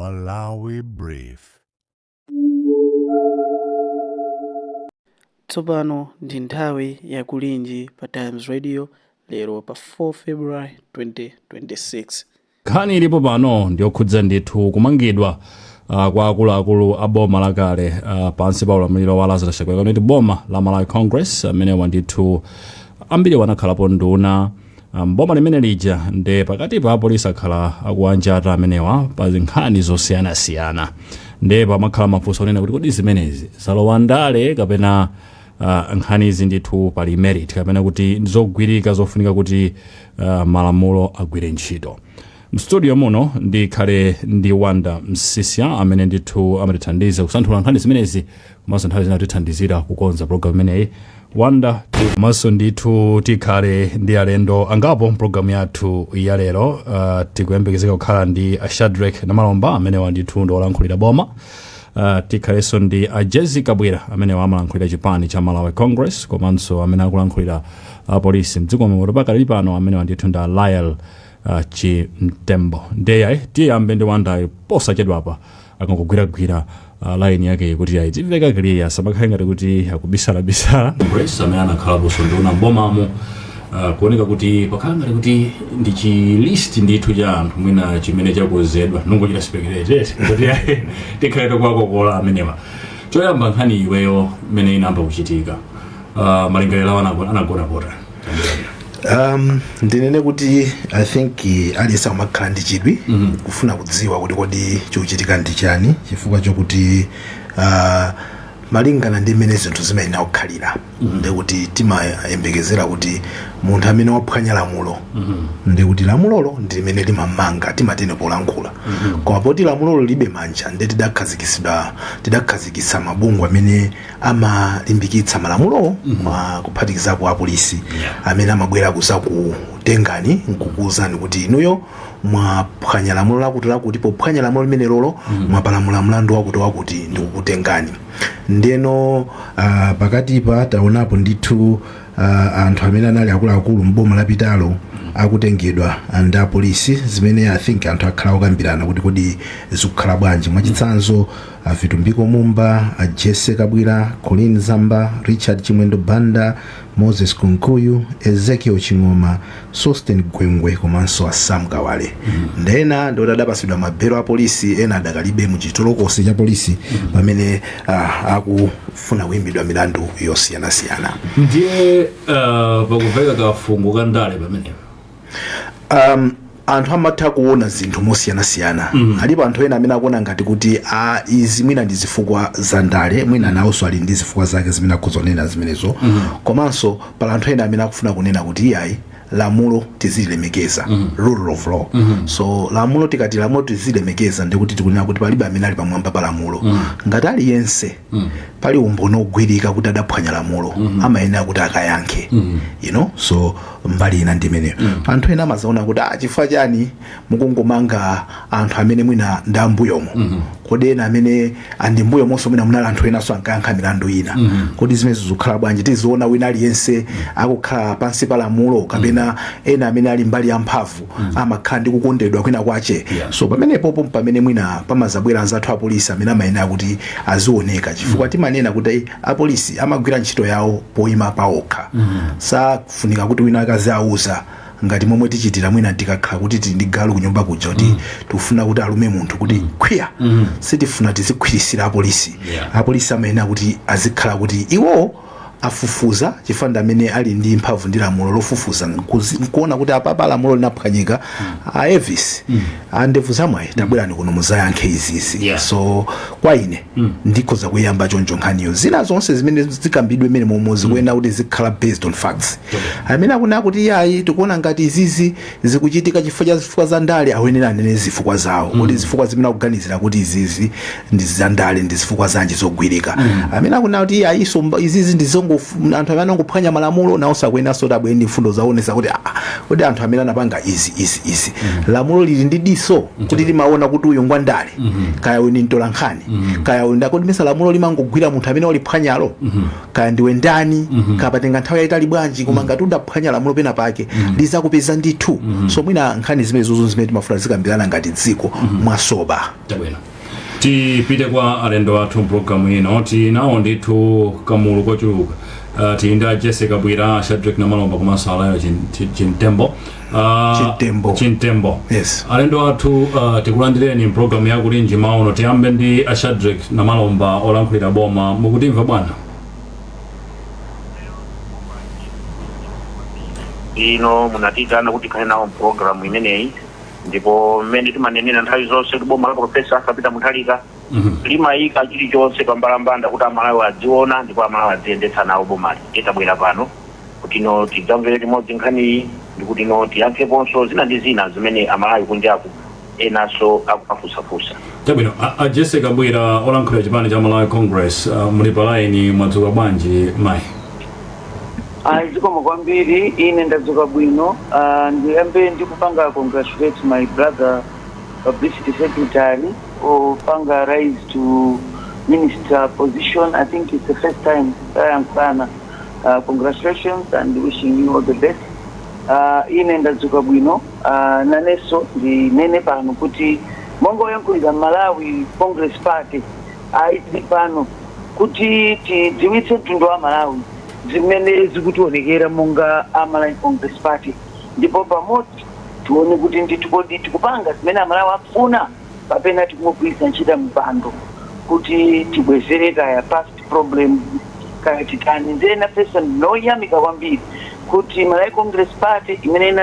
Malawi Brief. Tsopano ndi nthawi ya kulinji pa Times Radio lero pa 4 February 2026. Nkhani ilipo pano ndiyokhudza ndithu kumangidwa kwa akuluakulu a boma lakale pansi pa ulamuliro wa Lazarus Chakwera kuti boma la Malawi Congress amene ndithu ambiri wanakhalapo nduna boma limene lija ndi pakati pa apolisi akhala akuwanjata amenewa pa nkhani zosiyanasiyana ndi pamakhala mafunso onena kuti kodi zimenezi zalowa ndale kapena nkhani izi ndithu pali merit kapena kuti ndizogwirika zofunika kuti malamulo agwire ntchito. Mstudio muno ndikhale ndi Wanda Msisia amene ndithu amatithandiza kusanthula nkhani zimenezi komanso nthawi zina kutithandizira kukonza program imeneyi. Wanda komanso ndithu tikhale ndi alendo angapo program yathu ya lero tikuyembekezeka kukhala ndi Shadrack Namalomba amene ndithu ndi olankhulira boma. Tikhalenso ndi Jesse Kabwera amene amalankhulira chipani cha Malawi Congress komanso amene akulankhulira polisi mdziko muno pakali pano amene ndithu ndi Lyle Chimtembo. Ndeya tiyambe ndi Wanda posachedwapa akangogwiragwira line yake kuti ayidziveka clear samakhale ngati kuti akubisala Congress amene anakhalapo nduna bomamo kuoneka kuti pakhala ngati kuti ndi chilist ndithu cha anthu mwina chimene chakonzedwa nongochita speculate kuti tikhale kwakokola amenewa. Choyamba nkhani iweyo imene inamba kuchitika malingaliro anagona pota. Ndinene kuti I think aliyesa umakhala ndi chidwi kufuna kudziwa kuti kodi chikuchitika ndi chani chifukwa chokuti malingana ndi mmene zinthu zimene akukhalira ndikuti timayembekezera kuti munthu amene waphwanya lamulo ndikuti lamulolo ndi limene limamanga timatene polankhula koma poti lamulolo libe manja ndi tidakhazikitsa mabungwe amene amalimbikitsa malamulo kuphatikizapo apolisi amene amabwera kuzakutengani nkukuwuzani kuti inuyo mwaphwanya lamulo lakuti pophwanya lamulo limene lolo mwapalamula mlandu wakuti ndikukutengani. Ndeno pakati pa taonapo ndithu anthu amene anali akuluakulu mboma lapitalo akutengedwa ndi apolisi zimene I think anthu akhala okambirana kuti kodi zikukhala bwanji. Mwachitsanzo Vitumbiko Mumba, Jesse Kabwera, Colin Zamba, Richard Chimwendo Banda, Moses Kunkuyu, Ezekiel Chingoma, Sosten Gwengwe komanso Sam Kawale. Ndena ndo adapasidwa mabelo a polisi ena adakalibe mu chitolokosi cha polisi pamene akufuna kuyimbidwa milandu yosiyanasiyana. Ndiye pakuveka kafungo kandale pamene anthu amatha kuona zinthu mosiyanasiyana. Alipo anthu ena amene akuona ngati kuti izi mwina ndi zifukwa za ndale mwina nawonso ali ndi zifukwa zake zimene akuzonena zimenezo komanso pala anthu ena amene akufuna kunena kuti iyayi lamulo tizilemekeza rule of law. So lamulo tikati lamulo tizilemekeza ndikuti tikunena kuti palibe amene ali pamwamba pa lamulo ngati aliyense pali umboni ogwirika kuti adaphwanya lamulo amayenera kuti akayankhe so mbali ina ndimeneyo. Anthu ena amazaona kuti chifukwa chani mukungomanga anthu amene mwina ndi ambuyomo kodi ena amene andi mbuyo monso mwina munali anthu enanso ankayankha milandu ina kodi zimenezo zikukhala bwanji. Tiziona wina aliyense akukhala pansi pa lamulo kapena ena amene ali mbali ya mphamvu amakhala ndi kukondedwa kwina kwache. So pamenepopo pamene mwina pamazabwera anzathu apolisi amene amayenera kuti azioneka chifukwa timanena kuti apolisi amagwira ntchito yawo poyima paokha sakufunika kuti wina akazi auza ngati momwe tichitira mwina tikakhala kuti tili ndi galu kunyumba kuja kuti tikufuna kuti alume munthu kuti khwiya sitifuna tizikhwirisira apolisi. Apolisi amayenera kuti azikhala kuti iwo afufuza chifanda amene ali ndi mphamvu ndi lamulo lofufuza nkuona kuti apapa lamulo linaphwanyika Evis andevu zamwayi tabwerani kuno muzayankhe izizi. So kwa ine ndikhoza kuyamba choncho nkhaniyo zina zonse zimene zikambidwe imene momwe zikuyenera kuti zikhala based on facts. Amene akunena kuti yayi tikuona ngati izizi zikuchitika chifukwa za ndale ayenera anene zifukwa zawo kuti zifukwa zimene akuganizira kuti izizi ndi za ndale ndi zifukwa zanji zogwirika. Amene akunena kuti yayi izizi ndi anthu amene angophwanya malamulo nawo sakuyenera so tabwe ndi mfundo zaonesa kuti kuti anthu amene anapanga izi lamulo lili ndi diso kuti limaona kuti uyu ngwandale kaya uyu ni mtolankhani kaya uyu ndakodimisa lamulo limangogwira munthu amene waliphwanyalo kaya ndiwe ndani kapatenga nthawi yayitali bwanji koma ngati undaphwanya lamulo pena pake lizakupeza ndithu so mwina nkhani zimenezo zimene timafuna zikambirana ngati dziko mwasoba. Tipite kwa alendo athu mpulogalamu ino tinawo ndithu kamulu kochuluka tinda Jessica Bwira, Shadrack Namalomba komanso Alayo Chintembo. Yes. Alendo athu tikulandireni mpulogalamu ya Kulinji Maono. Tiyambe ndi Shadrack Namalomba olankhulira boma. Mukutimva bwana? Ino munatitana kuti kale nawo mpulogalamu imeneyi ndipo mmene timanenera nthawi zonse kuboma la Profesa Akapita Muthalika limayika chilichonse pambalambanda kuti amalawi adziona ndipo amalawi adziyendetsa nawo bomali. Titabwera pano kuti ino tidzamvere limodzi nkhaniyi ndikuti ino tiyankheponso zina ndi zina zimene amalawi kunjaku enanso akufusafusa. Chabwino, Jessica Bwira olankhulira chipani cha Malawi Congress muli palaini mwadzuka bwanji mayi? Zikomo kwambiri ine ndadzuka bwino. Ndiyambe ndikupanga congratulate my brother publicity secretary opanga rise to minister position. I think it's the first time I am sana. Congratulations and wishing you all the best. Ine ndadzuka bwino. Naneso ndinene pano kuti mongo yankulira Malawi Congress Party aiti pano kuti tidziwitse mtundu wa Malawi zimene zikutionekera monga Malawi Congress Party ndipo pamodzi tione kuti ndithu tikupanga zimene Amalawi akufuna kapena tikumugwiritsa ntchito mpando kuti tibwezere kaya past problem kaya titani. Nzena person noyamika kwambiri kuti Malawi Congress Party imene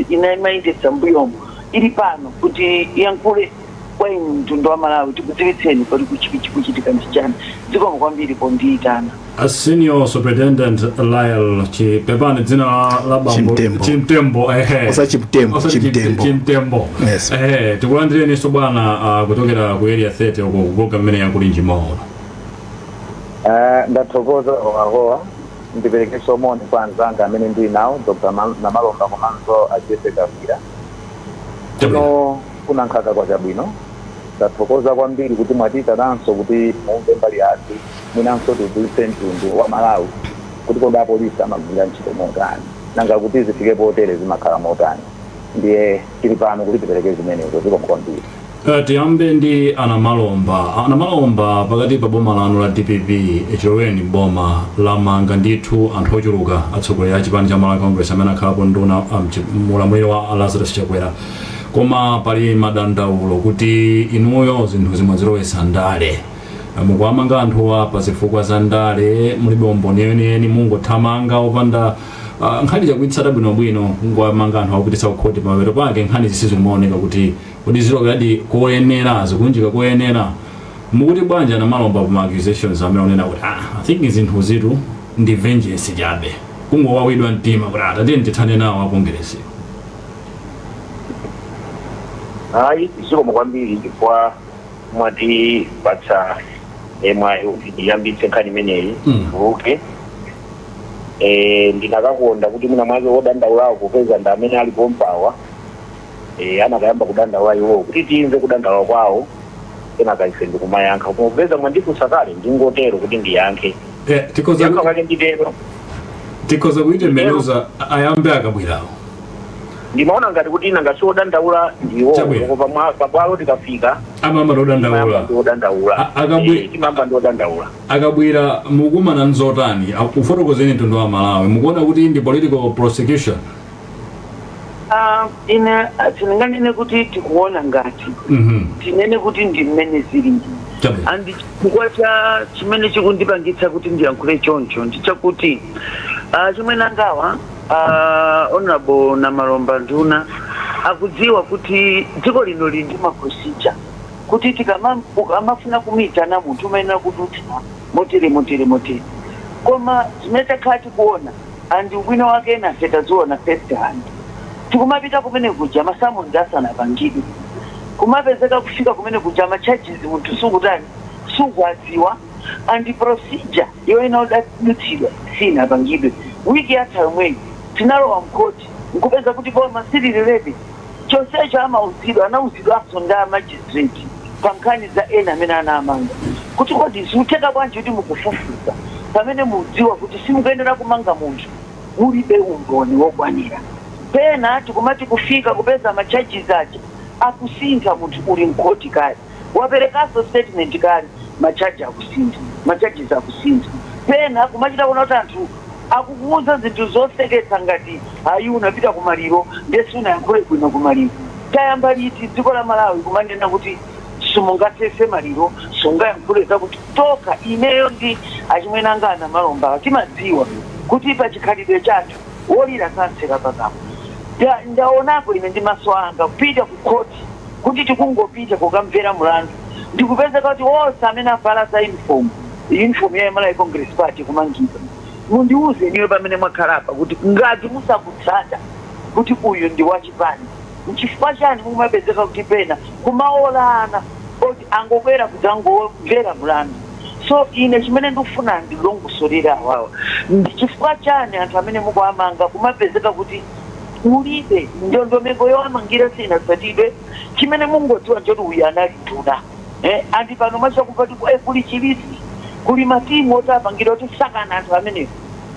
inamayendetsa mbuyomo ili pano kuti yankhule kwa inu mtundu wa Malawi tikudziwitseni pali kuchitika nchani. Zikomo kwambiri pondiitana. Senior Superintendent Lyle Chipepani dzina la bambo Chimtembo Chimtembo. Yes. Tikulandireni so bwana kutokera ku area 30 uko kugoga mmene ya Kulinji Maono. Ndathokoza owahowa ndipereke somoni kwa nzanga amene ndi nawo Dr. Namalomba komanso Jessica Bwira. Kuna nkhaka kwa chabwino. Ndathokoza kwambiri kuti mwatitananso kuti mumve mbali yathu mwinanso tidziwitse mtundu wa Malawi kuti kodi apolisi amagwira ntchito motani nanga kuti zifike potere zimakhala motani. Ndiye tili pano kuti tipereke zimenezo. Zikomo kwambiri. Tiyambe ndi Anamalomba pakati pa boma lanu la DPP echiloweni boma lamanga ndithu anthu ochuluka atsogoleri a chipani cha Malawi Congress amene akhalapo nduna mulamuliro wa Lazarus Chakwera. Koma pali madandaulo kuti inuyo zinthu zimwe zilowesa ndale mukuamanga anthuwa pa zifukwa za ndale mulibe umboni yeniyeni mungothamanga opanda nkhani chakuitsata bwinobwino kungoamanga anthu akupititsa kukhoti pamapeto pake nkhani zisizimaoneka kuti kodi zilokadi koyenera zikunjika koyenera. Mukuti bwanja Namalomba pa accusations amene onena kuti I think zinthu zitu ndi vengeance chabe kungowawidwa mtima kuti atatiye tithane nawo akongeresi. Zikomo kwambiri chifukwa mwatipatsa mwayo ndiyambitse nkhani imeneyi vuke. Ndinakakonda kuti mwina mwake wodandaulawo kupeza ndi amene ali pompawa anakayamba kudandaula iwo kuti timve kudandaula kwawo kenaka ife ndikumayankha kupeza mwandifunsa kale ndingotero kuti ndiyankhe. Tikoza kuite menuza ayambe akabwirawo. Ndimaona ngati kuti nanga siodandaula ndiwo pabwalo tikafika amamba ndodandaula akabwira mukumana nzotani ufotokozeni mtundu wa Malawi mukuona kuti ndi political prosecution. Ine tinenganene kuti tikuona ngati tinene kuti ndi mmene zilili andi chifukwa cha chimene chikundipangitsa kuti ndiyankhule choncho ndichakuti chimwe nangawa Honorable Namalomba nduna akudziwa kuti dziko lino lili ndi procedure kuti tikamafuna kumitana munthu umayenera kuti motere koma zimene takhati kuona andi ubwino wake nafe taziona first hand tikumapita kumene kuja masamundi asanapangidwe kumapezeka kufika kumene kuja macharges munthu sukutani sukuadziwa and procedure yoyena udutsidwa sinapangidwe. Wiki yatha yomweyi tinalowa mkoti nkupeza kuti boma silili ready. Chonsecho amauzidwa anauzidwanso ndi amagistrate pa nkhani za ena amene anamanga. Kuti kodi zikutheka bwanji kuti mukufufuza pamene mudziwa kuti simukuyenera kumanga munthu mulibe umboni wokwanira. Pena tikumati kufika kupeza macharges aja akusintha munthu uli mkoti kale. Waperekaso statement kale macharges akusintha. Pena kumachita kuna kuti anthu akukuuza zinthu zoseketsa ngati ayi unapita kumaliro ndesi unayankhule bwino kumaliro. Tayamba liti dziko la Malawi kumanena kuti simungasefe maliro sungayankhule zakuti toka ineyo ndi achimwene anga ana malomba timadziwa kuti pa chikhalidwe chathu wolira sanseka pakamo. Ndaonapo ine ndi maso anga kupita ku koti kuti tikungopita kukamvera mulandu ndikupezeka kuti onse amene avala za uniform ya Malawi Congress Party kumangidwa. Mundiuze niwe pamene mwakhalapa kuti ngati musakutsata kuti uyu ndi wachipani nchifukwa chani mumapezeka kuti pena kumaolana oti angobwera kuti angomvera mulandu. So ine chimene ndikufuna ndilongosolera awawa ndi chifukwa chani anthu amene mukuamanga kumapezeka kuti ulibe ndondomeko yowamangira sinatsatidwe chimene mungodziwa choti uyu analituna. Andi pano machakupati kuli chilisi kuli matimu otapangira kuti sakana anthu amenewo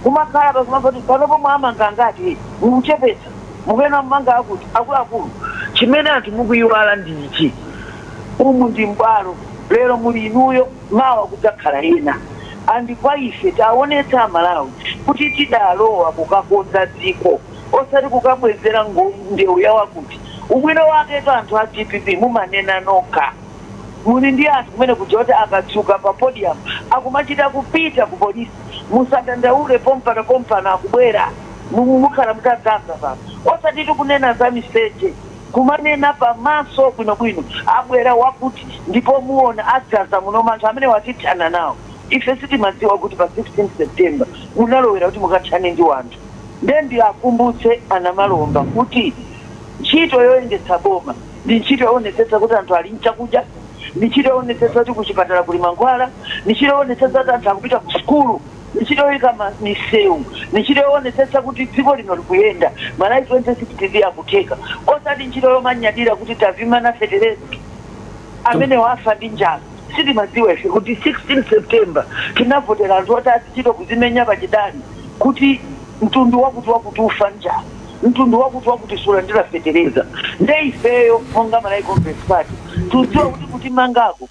kumakhala pakumapati panopo mwamanga ngati mukuchepetsa mukuyena mmanga akuti akuluakulu chimene anthu mukuyiwala ndi ichi. Umu ndi mbwalo lero muli inuyo mawa kudzakhala ena. Andi kwa ife taonetsa Amalawi kuti tidalowa kukakonza dziko osati kukabwezera ndewu yawakuti ubwino wake to anthu a DPP mumanena nokha. Muli ndi anthu kumene kuti akatsuka pa podium akumachita kupita ku polisi musadandaule pompana akubwera mukhala mutadzanga pano osati tikunena za miseche kumanena pamaso bwinobwino abwera wakuti ndipo muona adzaza muno anthu amene watithana nawo. Ife sitimadziwa kuti pa 16 September munalowera kuti mukathane ndi wanthu. Ndendi akumbutse ana Malomba kuti ntchito yoyendetsa boma ndi ntchito yoonetsetsa kuti anthu ali nchakudya, ndi ntchito yoonetsetsa kuti kuchipatala kuli mankhwala, ndi ntchito yoonetsetsa kuti anthu akupita ku sukulu, ndi ntchito yoyika misewu, ndi ntchito yoonetsetsa kuti dziko lino likuyenda Malawi 2060 akutheka. Osati ntchito yomanyadira kuti tavimana fetereza amene wafa ndi njala. Sitimadziwa ife kuti 16 September tinavotera anthu oti atichito kuzimenya pachidani kuti mtundu wakuti ufa njala, mtundu wakuti sulandira fetereza. Nde ifeyo monga Malawi Congress Party tudziwa kuti mangako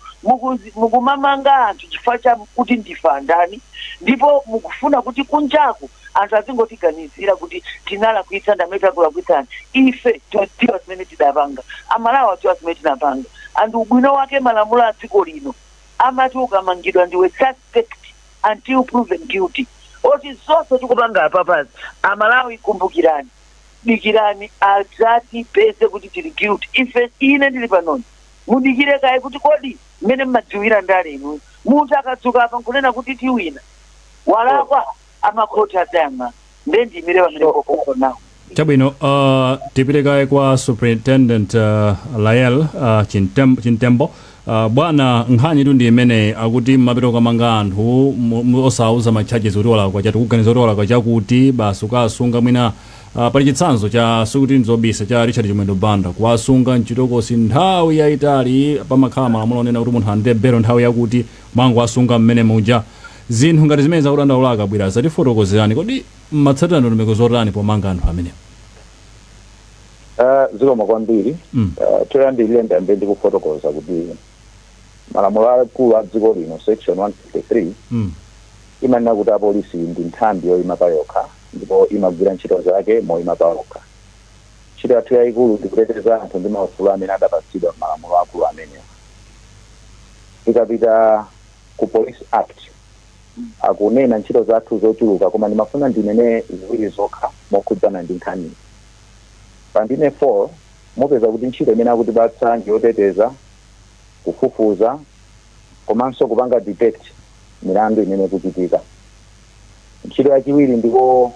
mukumamanga anthu chifukwa cha kuti ndifa ndani ndipo mukufuna kuti kunjaku anthu azingotiganizira kuti tinala kuitsa ndameta kulakwitsani. Ife tidziwa zimene tidapanga, Amalawi adziwa zimene tinapanga. Andi ubwino wake malamulo a dziko lino amati ukamangidwa ndiwe suspect until proven guilty. Oti zonse tikupanga apapazi Amalawi kumbukirani dikirani adzati pese kuti tili guilty. Ife ine ndili panono mudikire kaye kuti kodi mmene mmadziwira ndale inu munthu akadzuka apa nkunena kuti tiwina walakwa amakhoti adzayang'ana. Ndendimire pamene kokoko nawo. Chabwino, tipitekaye kwa Superintendent Lael Chintembo. Bwana nkhani tu ndi imene akuti mmapita kukamanga anthu osauza macharges kuti walakwa chati kuganiza kuti walakwa chakuti basi ukasunga mwina pali chitsanzo cha sikuti nzobisa cha Richard Chimwendo Banda kuwasunga mchitokosi nthawi yayitali pamakhala malamulo onena kuti munthu ande belo nthawi yakuti mangu asunga mmene muja. Zinthu ngati zimene zakuti andaulaka bwira zatifotokozerani kodi mmatsatira ndondomeko zotani pomanga anthu amene? Zikoma kwambiri toyambirire ndambe ndikufotokoza kuti malamulo akulu a dziko lino section 153 imanena kuti apolisi ndi nthambi yoyima pa yokha ndipo imagwira ntchito zake moyima pa yokha. Ntchito yathu yayikulu ndikuteteza anthu ndi maufulu amene adapatsidwa malamulo akulu amenewa. Ikapita ku Police Act akunena ntchito zathu zochuluka koma ndimafuna ndinene ziwiri zokha mokhudzana ndi nkhani. Pandine 4 mupeza kuti ntchito imene akutipatsa ndiyoteteza, kufufuza komanso kupanga detect milandu imene kuchitika. Ntchito yachiwiri ndiko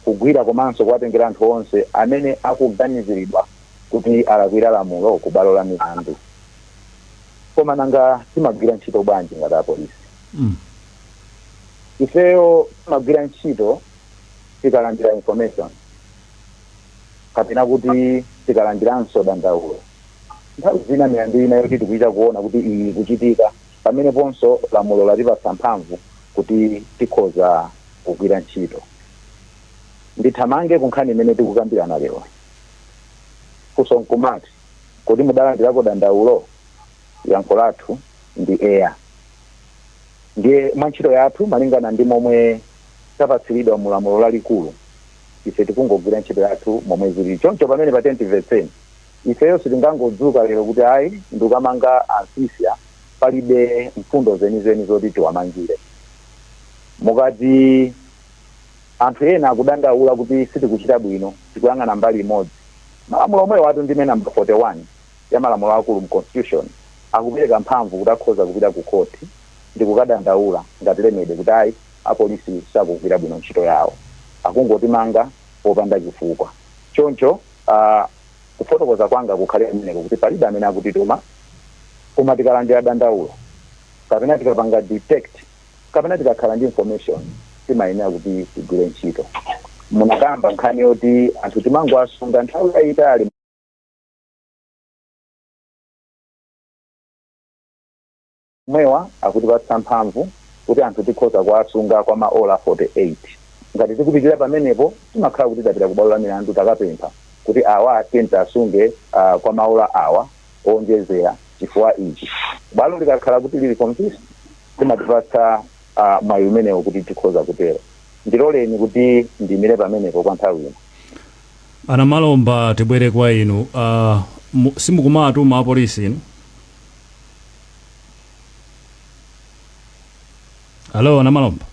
kugwira komanso kuwatengera anthu onse amene akuganiziridwa kuti alakwira lamulo ku bwalo la milandu. Koma nanga timagwira ntchito bwanji ngati apolisi? ifeyo magwira ntchito tikalandira information kapena kuti tikalandiranso dandaulo. Nthawi zina milandu ina yoti tikuita kuona kuti iyi kuchitika pameneponso lamulo latipatsa mphamvu kuti tikhoza kugwira ntchito. Ndithamange kunkhani imene tikukambirana lero. Kusonkumati kuti mudalandirako dandaulo yankho lathu ndi eya. Ndiye mantchito yathu malingana ndi momwe tapatsidwa mulamulo lalikulu ife tikungogwira ntchito yathu momwe zili. Choncho pamene pa 20 ifeyo sitingangodzuka lero kuti ayi ndikamanga ansisia palibe mfundo zenizeni zoti tiwamangire. Mukati anthu ena akudandaula kuti sitikuchita bwino tikuyang'ana mbali imodzi, malamulo omwe watu ndime namba 41 ya malamulo akulu mu constitution akupereka mphamvu kuti akhoza kupita ku koti ndi kukadandaula ngati lemede kuti ayi apolisi sakugwira bwino ntchito yawo, akungotimanga popanda chifukwa. Choncho kufotokoza kwanga kukhale kumeneko kuti palibe amene akutituma, koma tikalandira dandaulo kapena tikapanga detect kapena tikakhala ndi information timayenera kuti tigwire ntchito. Munakamba nkhani yoti anthu timangowasunga nthawi yayitali. Mwewa akutipatsa mphamvu kuti anthu tikhoza kuwasunga kwa maola 48. Ngati tikupitira pamenepo timakhala kuti tapita kubwalo la milandu takapempha kuti awa atente asunge kwa maola awa owonjezera chifukwa ichi. Bwalo likakhala kuti lili convinced timatipatsa mwayi umenewo kuti tikhoza kutero. Ndiloleni kuti ndimire pamenepo kwa nthawi ino. Ana Malomba tibwere kwa inu. Simukumatuma apolisi inu? Hello, Ana Malomba.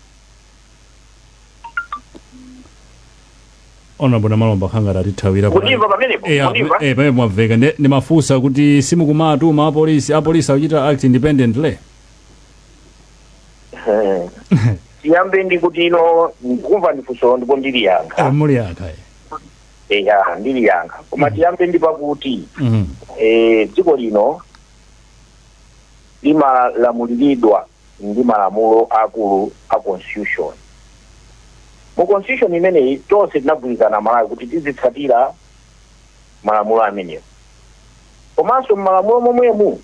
Honorable Malomba khanga tatithawira kwa. Kudiva pamenepo. Pamene mwaveka ndi mafunsa kuti simukumatuma apolisi akuchita act independently. Tiyambe ndi kuti ino ndikumva ndifunso ndipo ndili yankha. Muli yankha. Ndili yankha. Koma tiyambe ndi pakuti dziko lino limalamuliridwa ndi malamulo akulu a constitution. Mu constitution imeneyi tonse tinagwirizana Malawi kuti tizitsatira malamulo amenewo. Komanso malamulo momwemu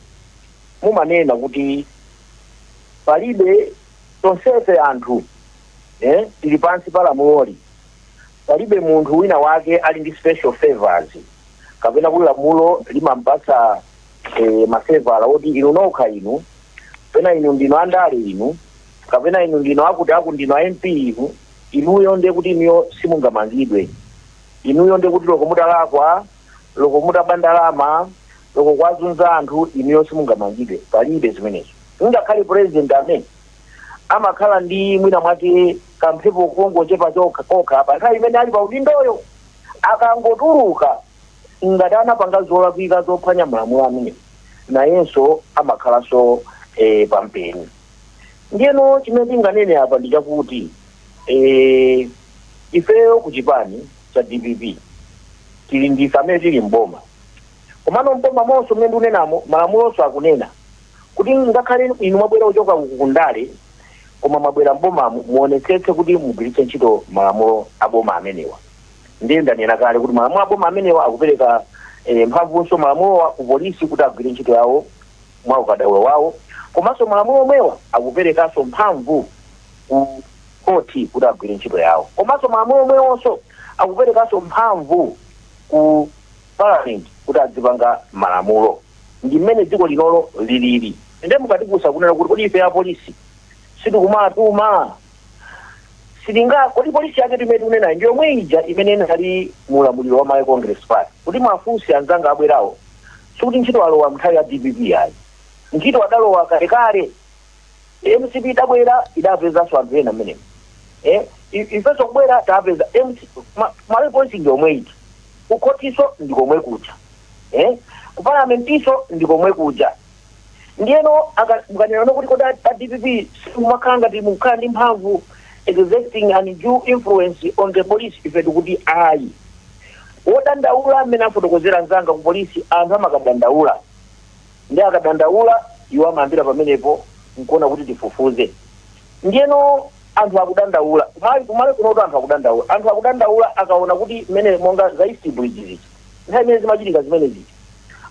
mumanena kuti palibe tonsefe anthu tili pansi pa lamuloli, palibe munthu wina wake ali ndi special favors kapena kuti lamulo limampatsa mafavor oti inu nokha inu, kapena inu ndino andale inu, kapena inu ndino akuti ndino MP inu, inuyo ndiye kuti inuyo simungamangidwe, inuyo ndiye kuti loko mutalakwa, loko mutabandalama, loko kwazunza anthu inuyo simungamangidwe. Palibe zimenezo. Ngakhale president amene amakhala ndi mwina mwake kamphepo kongochepa kokha pa nthawi imene ali pa udindoyo, akangotuluka ngati anapanga zolakwika zophwanya malamulo amene nayenso amakhalanso pampeni. Ndiyeno chimene tinganene apa ndi chakuti ifeyo ku chipani cha DPP tili ndi amene tili mboma, komano mboma monso mmene ndunenamo malamulonso akunena kuti ngakhale inu mwabwera kuchoka kukundale koma mwabwera mboma muonetsetse kuti mugwiritse ntchito malamulo aboma amenewa. Ndiye ndanena kale kuti malamulo aboma amenewa akupereka mphamvunso malamulo ku polisi kuti agwire ntchito yawo mwa ukadaulo wawo, komanso malamulo omwewa akuperekanso mphamvu ku koti kuti agwire ntchito yawo, komanso malamulo omwewonso akuperekanso mphamvu ku parliament kuti adzipanga malamulo. Ndi mmene dziko linolo lilili. Ndiye mukatikusa kunena kuti kodi ife ya polisi sitikumatuma silinga kodi polisi yake timene tunena ndiyo mweija imene inali mulamuliro wa Malawi Congress Party kuti mafunsi anzanga abwerawo sikuti ntchito alowa mnthawi ya DPP yayi, ntchito adalowa kalekale. MCP idabwera idapezanso anthu ena mmenemo, ifenso kubwera tapeza Malawi polisi ndi omweiti, kukotiso ndi komwe kuja, ku parliamentiso ndi komwe kuja. Ndiyeno mukanena kuti kodi a DPP simumakhala ngati mukhala ndi mphamvu exerting an undue influence on the police. Ife tikuti ayi, wodandaula amene afotokozera nzanga ku polisi anthu amakadandaula, ndi akadandaula iwo amayambira pamenepo nkuona kuti tifufuze. ndiyeno anthu akudandaula kumale kunoto anthu akudandaula akaona kuti mmene monga za East Bridge zichi nthawi imene zimachitika zimene zichi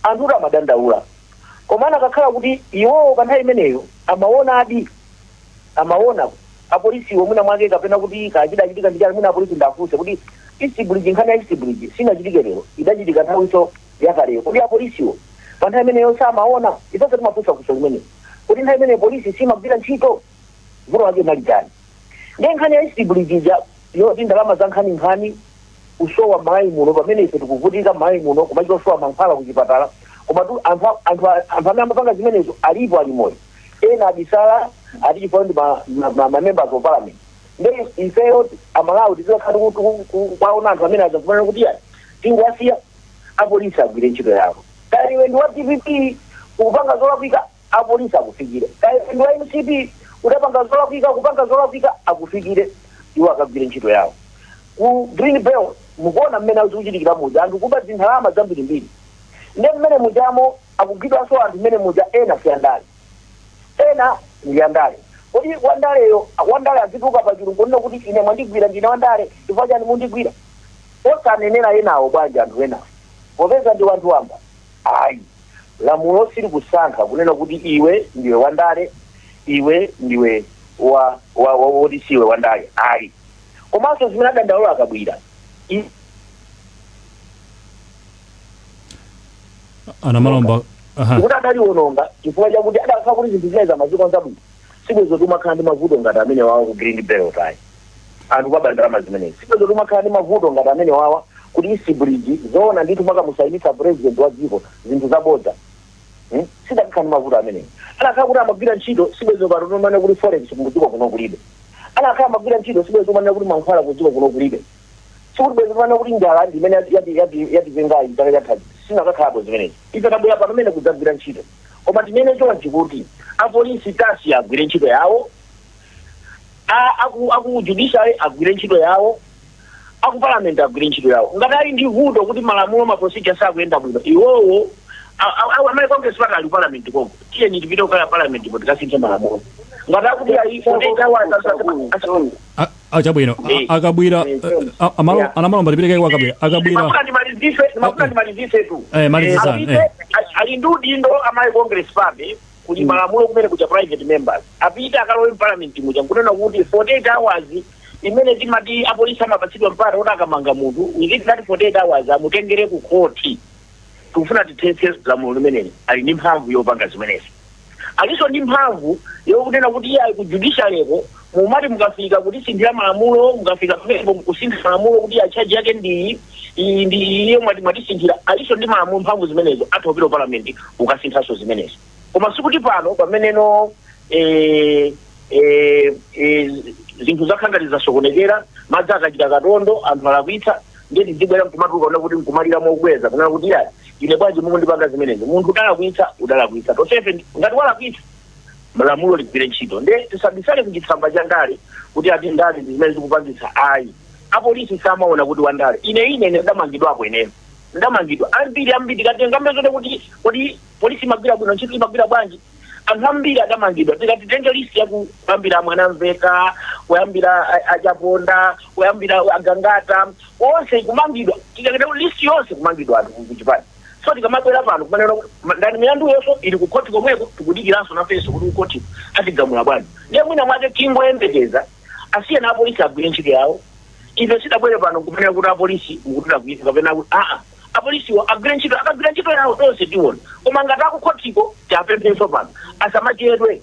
anthu amadandaula komana akakhala kuti iwowo pa nthawi imeneyo amaona apolisiwo mwina mwake kapena kuti kachidachitika ndichani mwina apolisi ndafunse kuti East Bridge nkhani ya East Bridge sinachitike lero idachitika nthawiso yakaleyo kuti apolisiwo pa nthawi imeneyo samaona itonse timafunsa kuso limene kuti nthawi imeneyo polisi simagwira ntchito vuto wake malitani ndiye nkhani ya East Bridge yoti ndalama za nkhani usowa malayi muno pamene ife tikuvutika malayi muno kumachita usowa mankhwala kuchipatala koma anthu amene amapanga zimenezo alipo alimoyo ena abisala atichifuna ndi ma-members of parliament ndiye ifeyo amalawi tizakhala kwaona anthu amene azakufanana kuti yani tingwasiya apolisi agwire ntchito yawo kaya iwe ndi wa DPP kupanga zolakwika apolisi akufikire kaya ndi wa MCP utapanga zolakwika kupanga zolakwika akufikire iwo akagwire ntchito yawo ku Green Belt mukuona mmene akuchitikira muja anthu kuba zinthalama zambirimbiri ndiye mmene mujamo akugwidwanso anthu mmene muja ena siyandale ena ndi andale kuti wandale azituka pa chilungu nino kuti ine mwandigwira ndine wandale chifukwa chani mundigwira osanenera enawo bwanji anthu enawo popeza ndi wanthu wamba ayi lamulo sili kusankha kunena kuti iwe ndiwe wandale iwe ndiwe woti siwe wandale ayi komanso zimene adandaula akabwira anamalomba kuti adaliononga chifukwa chakuti adakhala kuti zinthu zinayi zamaziko nzabwino sibwezo tumakhala ndi mavuto ngati amene wawa ku Green Belt ayi anthu kwa bandalama zimenezi sibwezo tumakhala ndi mavuto ngati amene wawa kuti East Bridge zoona ndithu makamusayinitsa president wa dziko zinthu zabodza sidakhala ndi mavuto ameneyo anakhala kuti amagwira ntchito sibwezo patotomane kuti forex kudziko kuno kulibe anakhala amagwira ntchito sibwezo tomane kuti mankhwala kudziko kuno kulibe sikuti bwezo tomane kuti njala ndimene yatipengayi chaka chathachi sinakakhalapo zimenezi ife tabwera pamene kudzagwira ntchito koma timene chonchi kuti apolisi tasi agwire ntchito yawo aku judiciary agwire ntchito yawo aku parliament agwire ntchito yawo ngati ali ndi vuto kuti malamulo maprocedure sakuyenda bwino iwowo amene congress patali parliament kongo tiyeni tipite kukaya parliament po tikasinthe malamulo ngati akuti chabwino akabwira anamalomba tipiteke kwa akabwira ndimalizise tu malizisani ali ndi udindo amayi congress pabe kuti malamulo kumene kucha private members apita akalowe parliament muja nkunena kuti 48 hours imene timati apolisi amapatsidwa mpata kuti akamanga munthu within that 48 hours amutengere ku court tikufuna tithetse lamulo limeneli ali ndi mphamvu yopanga zimenezi aliso ndi mphamvu yokunena kuti iye ku judiciary mumati mukafika kuti sinthira malamulo mukafika pamene kusintha malamulo kuti achaji yake ndi iye mwatisinthira aliso ndi malamulo mphamvu zimenezo atopita parliament ukasinthaso zimenezo koma sikuti pano pameneno zinthu zakhangati zasokonekera madzi akachita katondo anthu alakwitsa ndeti ndibwera mkumatuka una kuti mkumalira mokweza kunena kuti yayi ine bwanji momwe ndipanga zimenezi munthu udalakwitsa tosefe ngati walakwitsa malamulo ligwire ntchito nde tisabisale kuchitsamba cha ndale kuti ati ndale zimene zikupangitsa ayi apolisi samaona kuti wandale ine ndamangidwapo ineyo ndamangidwa ambiri katenga mbezone kuti polisi imagwira bwino ntchito imagwira bwanji anthu ambiri adamangidwa tikati tenge list yakuyambira Mwanamveka kuyambira achaponda kuyambira agangata onse kumangidwa tikakita list yonse kumangidwa anthu kuchipani so tikamabwera pano kumanena ndani milandu yonso ili kukoti komweko tikudikiranso nafenso kuti kukoti atigamula bwanji ndiye mwina mwake kingoyembekeza asiye na apolisi agwire ntchito yawo ife sidabwere pano kumanena kuti apolisi mukutira kuita kapena kuti apolisi agwire ntchito yawo tonse tiona koma ngati akukotiko tiapemphenso pano asamachedwe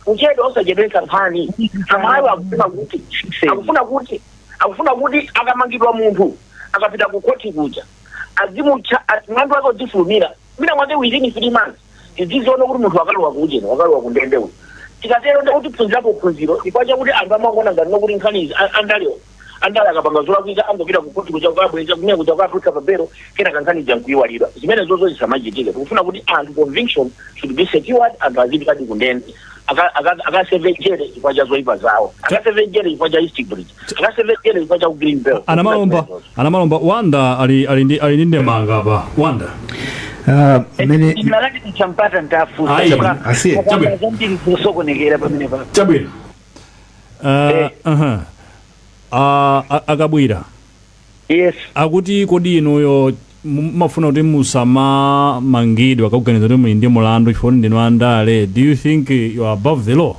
uchedwe osachedwesa nkhani amayo akufuna kuti akamangidwa munthu akapita kukoti kuja azimutcha mwandu wake udzifulumira mina mwake within 3 months tidziziona kuti munthu wakalowa kuujena wakalowa kundendewe tikatero ndekuti phunzirapo phunziro ikwacha kuti anthu amakuona ngati nokuti nkhanizi andale akapanga zolakwika angopita kukoti kuja kukabweza kumene kuja kukaputsa pabero kena kankhanizi yankuyiwalidwa zimene zozo zisamachitike tikufuna kuti anthu conviction should be secured anthu azipitadi kundende akasevejere chifukwa cha zoyipa zawo akasevejere chifukwa cha East Bridge akasevejere chifukwa cha Green Belt anamalomba Wanda ali ndi ndemanga pa Wanda nalati tichampata ntafusa chabwino Akabwira. Yes. Akuti kodi inuyo mafuna kuti musamamangidwa akakuganiza kuti muli ndi mulandu chifukwa ndinu andale. Do you think you are above the law?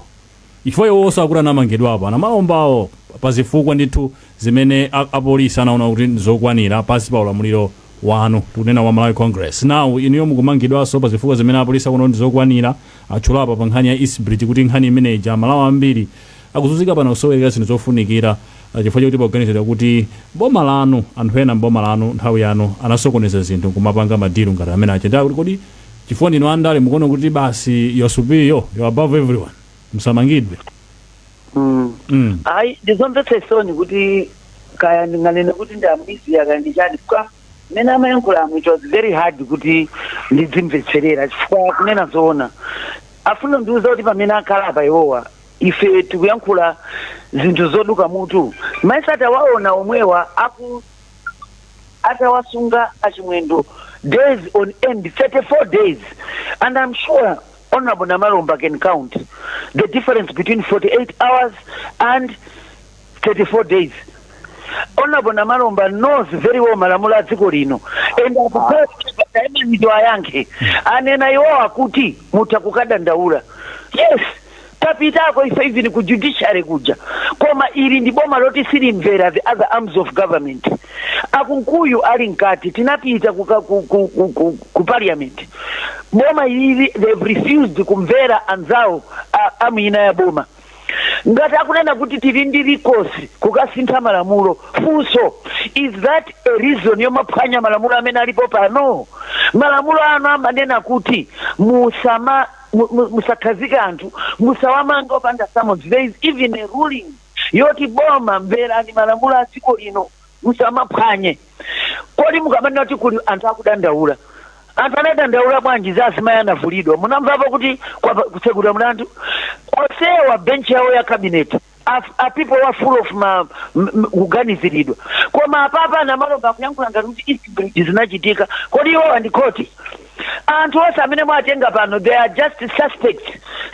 Chifukwa iwonso akuti anamangidwa apa anamalombawo pazifukwa ndithu zimene apolisi anaona kuti zokwanira pasi pa ulamuliro wanu tikunena wa Malawi Congress. Now inuyo mukumangidwanso pazifukwa zimene apolisi akuona ndi zokwanira atchulapa pa nkhani ya East Bridge kuti nkhani imeneja Malawi ambiri akuzunzika pano kusowerera zinthu zofunikira chifukwa chokuti pakuganizidwa kuti boma lanu anthu ena mboma lanu nthawi yanu anasokoneza zinthu kumapanga madilu ngati amene achita kuti kodi chifukwa ndinu andale mukuona kuti basi you're superior, you're above everyone, musamangidwe. Ayi ndizomvetsa soni kuti kaya ndinganene kuti ndamwisi yakandichani kwa mena amayankhula it was very hard kuti ndidzimvetserera chifukwa kunena zoona afuna ndiuza kuti pamene akhala apa iwowa ife tikuyankhula zinthu zoduka mutu maisata waona omwewa atawasunga achimwendo days on end 34 days, and I'm sure Honorable Namalomba can count the difference between 48 hours and 34 days. Honorable Namalomba knows very well Malamula dziko lino, and ndido ayanke anena iwowa kuti mutakukada ndaula. Yes, tapitako ife even ku judiciary kuja koma ili ndi boma loti silimvera the other arms of government. Akunkuyu ali nkati tinapita ku parliament boma ili they've refused kumvera anzao amina ya boma ngati akunena kuti tili ndi rikosi kukasintha malamulo funso, is that a reason yomaphwanya malamulo amene alipo pano? Malamulo ano amanena kuti musakhazika anthu musawamanga opanda summons. There is even a ruling yoti boma mverani malamulo a dziko lino musamaphwanye. Kodi mukamanena kuti kuli anthu akudandaula, anthu anadandaula bwanji za asimayi anavulidwa munamvapo kuti kutsegula mlandu osewa bench yawo ya cabinet a people were full of kuganiziridwa koma apapa Namalomba akuyankhula ngati kuti East Bridge zinachitika. Kodi iwo andikoti anthu onse amene mwatenga pano they are just suspects.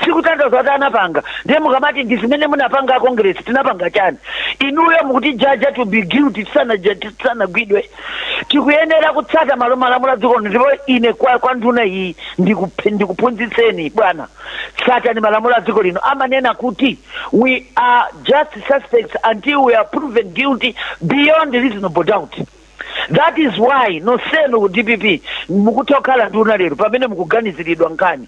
Sikutanthauza kuti anapanga ndiye mukamati ndi zimene munapanga Congress tinapanga chani inuyo mukuti jaja to be guilty tisanagwidwe. Tikuyenera kutsata malamulo a dziko ndipo ine kwa nduna iyi ndikuphunzitseni bwana, tsatani malamulo a dziko lino amanena kuti we are just suspects until we are proven guilty beyond reasonable doubt. That is why no seno ku DPP mukutokhala nduna lero pamene mukuganiziridwa nkhani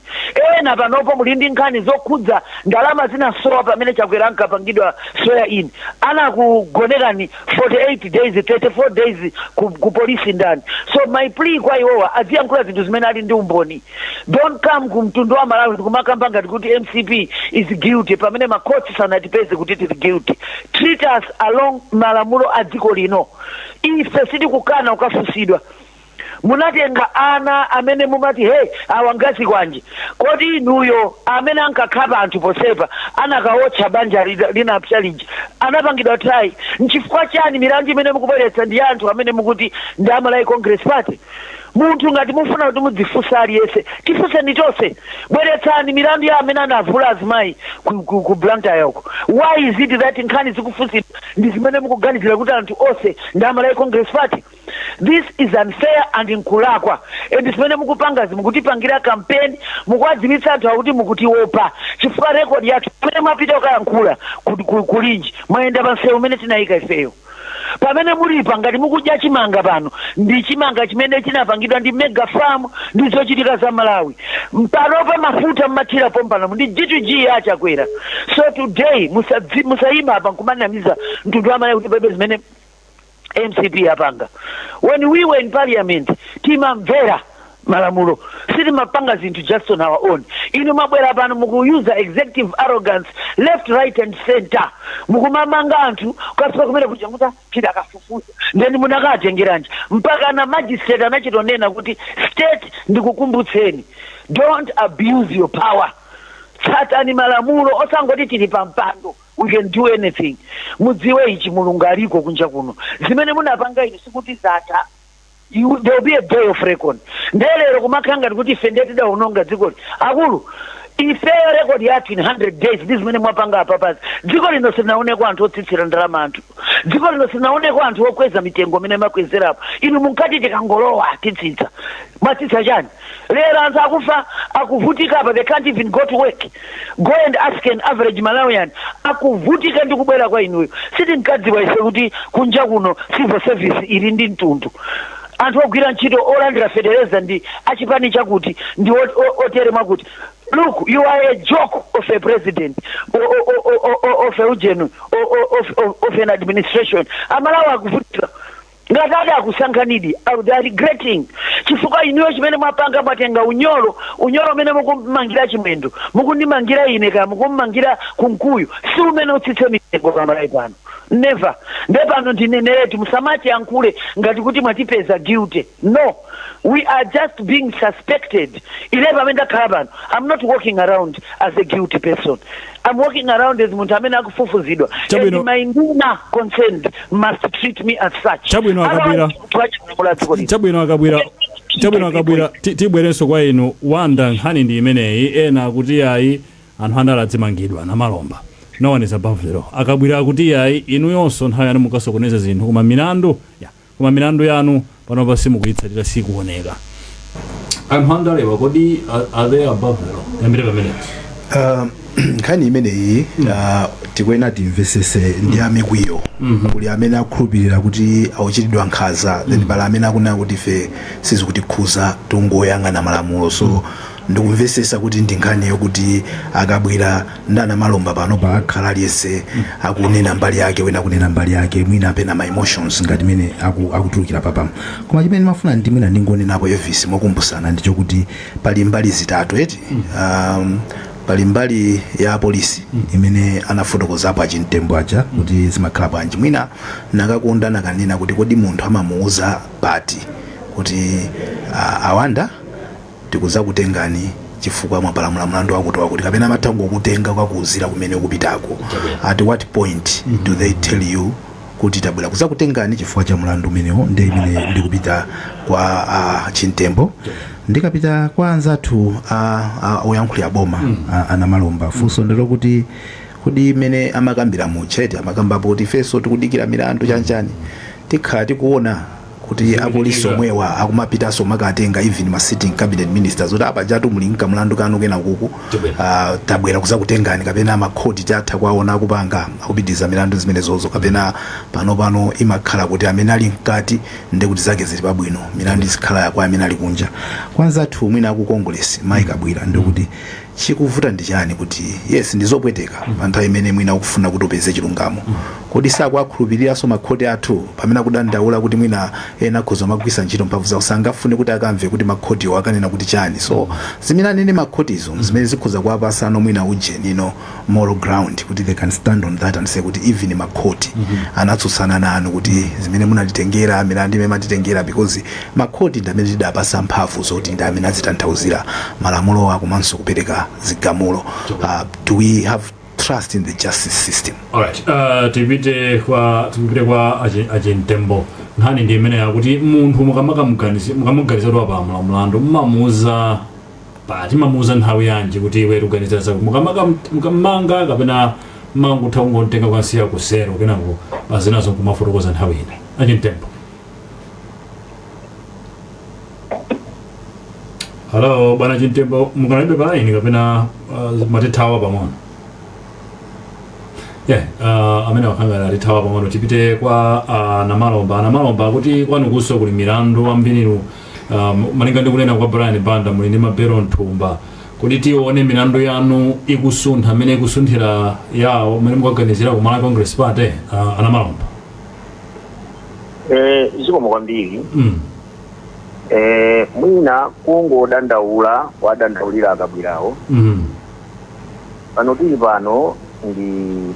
ena panopo mulindi nkhani zokhudza ndalama zinasowa pamene chakwera nkapangidwa soya ini anakugonerani 48 days 34 days ku polisi ndani. So my plea kwa iwowa aziyankhula zinthu zimene ali ndi umboni. Don't come kumtundu wa Malawi kumakamba ngati kuti MCP is guilty pamene makoti sanatipeze kuti tili guilty. Treat us along malamulo a dziko lino. Ife siti kukana ukafusidwa. Munatenga ana amene mumati hey awangazi kwanje. Kodi inuyo amene ankakhapa anthu posepa anakaotcha banja lina challenge anapangidwa try nchifukwa chani milandu imene mukubweretsa ndi anthu amene mukuti ndi Malawi Congress Party? Munthu ngati mufuna kuti mudzifunsa aliyese tifuseni tonse, bweretsani milandu ya amene anavula azimayi ku Blantyre yoko. Why is it that nkhani zikufusidwa ndi zimene mukuganizira kuti anthu onse ndi Malawi Congress Party? This is unfair and inkulakwa, and zimene mukupanga mukutipangira campaign mukuwadziwitsa anthu akuti mukutiopa chifukwa record yathu pamene mwapita kuyankhula kulinji mwayenda pansewu umene tinayika ifeyo. Pamene mulipa ngati mukudya chimanga pano ndi chimanga chimene chinapangidwa ndi Mega Farm ndi zochitika za Malawi mpanopa mafuta mmathira pompano ndi G2G achakwera. So today musayima apa nkumanamiza mtundu wa Malawi kuti bebe zimene MCP apanga. When we were in parliament timamvera malamulo siti mapanga zinthu just on our own. Inu mabwera pano mukuyuza executive arrogance left right and center mukumamanga anthu kasipa kumene kujanguta chida kafufuza ndeni munakatengeranji mpaka na magistrate anachitonena kuti state ndikukumbutseni don't abuse your power. Tsatani malamulo osangoti tili pampando we can do anything. Mudziwe ichi mulungu aliko kunja kuno zimene munapanga inu sikuti zata there will be a day of reckoning. Ndelero kumakanga kuti fendeti da unonga dzikoli akulu ifeyo record yathu in 100 days ndi zimene mwapanga apapazi. Dziko lino silinaonekwa anthu otsitsira ndalama anthu. Dziko lino silinaonekwa anthu okweza mitengo imene makwezerapo. Inu munkati tikangolowa titsitsa. Matsitsa chani? Lero anthu akufa akuvutika apa, they can't even go to work. Go and ask an average Malawian. Akuvutika ndi kubwera kwa inuyo. Sitinkadziwa ise kuti kunja kuno civil service ili ndi mtundu. Anthu ogwira ntchito olandira federeza ndi achipani chakuti ndi otere mwakuti. Look, you are a joke of a president, of a general, of an administration. Amalawa akuvutika. Ngataka akusanganidi, they are regretting. Chifukwa inuyo chimene mwapanga matenga unyolo mene mukumangira chimendo. Mukundimangira ine kama mukumangira kunkuyu. Si umene utsitse mitengo pamalawi pano. Never. Ndepano ndineneretu musamati yankule ngati kuti mwatipeza guilty. No. We are just being suspected. I'm not walking around as a guilty person. I'm walking around as muntu amene akufufuzidwa. And my nduna concerned must treat me as such. Chabwino akabwira tibwerenso kwa inu wanda nkhani ndi imeneyi ena kuti yayi anthu andaladzimangidwa na malomba. No one is above the law. Akabwira kuti yayi inu yonso nthawi yanu mukasokoneza zinthu koma milandu yanu pano pasi mukuyitsatira sikuoneka. I'm wondering kodi are they above the law? Yambire pamene. Nkhani imeneyi tikwena timvesese ndi amikwiyo kuli amene akhulupirira kuti auchitidwa nkhaza then pala amene akunena kuti ife sizikutikhuza tungoyang'ana malamulo. So ndikumvesesa kuti ndi nkhani yokuti akabwera ndana malomba pano pakhala aliyense akunena mbali yake wena kunena mbali yake mwina apena ma emotions ngati mene akutulukira papamo. Koma chimene mafuna ndi mwina ndingonenapo Elvis mokumbusana ndicho kuti pali mbali zitatu eti pali mbali ya polisi imene anafotokozapo achintembo aja kuti zimakhala bwanji. Mwina nakakonda nakanena kuti kodi munthu amamuuza pati kuti awanda tikuza kutengani chifukwa mwapalamula mlandu wakuti kapena matango kutenga kwakuuzira kumene ukupitako. At what point do they tell you kuti tabwera kuza kutengani chifukwa cha mlandu umenewo ndi imene ndikupita kwa chintembo ndikapita kwa anzathu oyankhulira boma ana malomba funso ndilo kuti kodi imene amakambira muchete amakambapo kuti ifenso tikudikira milandu chanchani tikhala tikuona kuti apolisi omwewa akumapitanso makatenga even ma sitting cabinet ministers kuti apa jatu mulinka mlandu kanu kena kuku tabwera kuza kutengani kapena makhoti tatha kwaona akupanga akupitiza milandu zimene zozo kapena pano imakhala kuti amene ali mkati ndi kuti zake zili pabwino milandu izikhala yakwa amene ali kunja. Kwanza tu mwina ku Congress Mike Abwira ndikuti chikuvuta ndi chani kuti yes ndizopweteka anthu imene mwina ukufuna kuti upeze chilungamo kodi sakwakhulupiriraso makhoti athu pamene akudandaula kuti mwina ena khoza magwisa ntchito mphamvu zawo sangafune kuti akamve kuti makhotiwo akanena kuti chani. So zimene anene makhotizo zimene zikhoza kuwapasano mwina ujenino moral ground kuti they can stand on that and say kuti even makhoti anatsutsana nanu kuti zimene munatitengera milandu imene matitengera because makhoti ndi amene tidapasa mphamvu zoti ndi amene azitanthauzira malamulo akomanso kupereka zigamulo. Do we have trust in the justice system? All right. Tibite kwa achintembo nkhani ndi imene yakuti munthu mukamuganiza lwa mlandu mmamuuza nthawi yanji kuti iwe tuganiza zako mukamanga kapena mangu taungotenga kwansiya kusero kenako azinazo kumafotokoza nthawi ine achintembo. Hello, bwana Chintembo, mukanaibe palaini kapena matithawa pang'ono. Amene wakhangala atithawa pang'ono tipite kwa namalomba kuti kwanukuso kuli milandu ambiriru malinga ndi kunena kwa Brian Banda muli ndi mabero nthumba kuti tione milandu yanu ikusuntha amene ikusunthira yawo mmene mukaganizira ku Malawi Congress Party anamalomba. Zikomo kwambiri. Mwina kungodandaula wadandaulira akabwirawo. Pano tili pano ndi